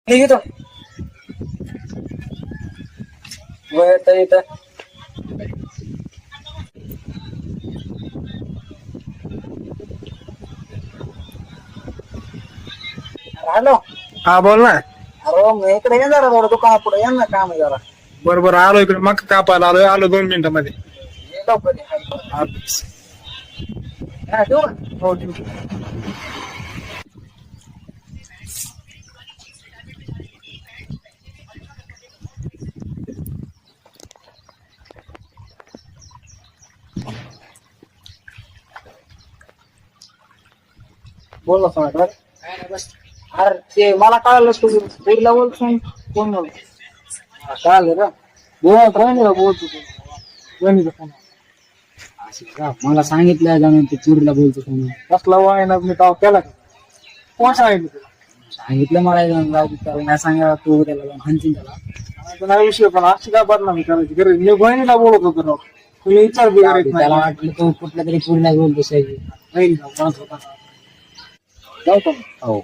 हे घेतो येतं येतं हॅलो. हा बोल ना. अरे मी इकडे ये जरा थोडं दुकाना पुढे ये ना काम आहे जरा. बरोबर आलो इकडे मग कापायला आलो 2 मिनिटांमध्ये. ये लवकर ये. हा. हा, ठेवू का? हो ठीक आहे. बोल ना सोना अरे ते मला कळलं तू पुरीला बोलतो कोण बोल कळलं का बोल बोलतो वहिनीचा फोन. मला सांगितलं जाणून ते चुरीला बोलतो म्हणून कसला वाय ना मी ताव केला का? कोण सांगितलं तुला? सांगितलं मला जाऊन राहू दे नाही सांगा तू त्याला जाऊन हाणशील त्याला आता नाही विषय पण अशी काय बदनामी करायची गरज मी बहिणीला बोलत होतो राव. तुम्ही विचार बी करीत त्याला नाही. वाटलं तू कुठल्या तरी पुरीला बोलतो साहेब बहिणीला बोलत होता. जाऊ का हो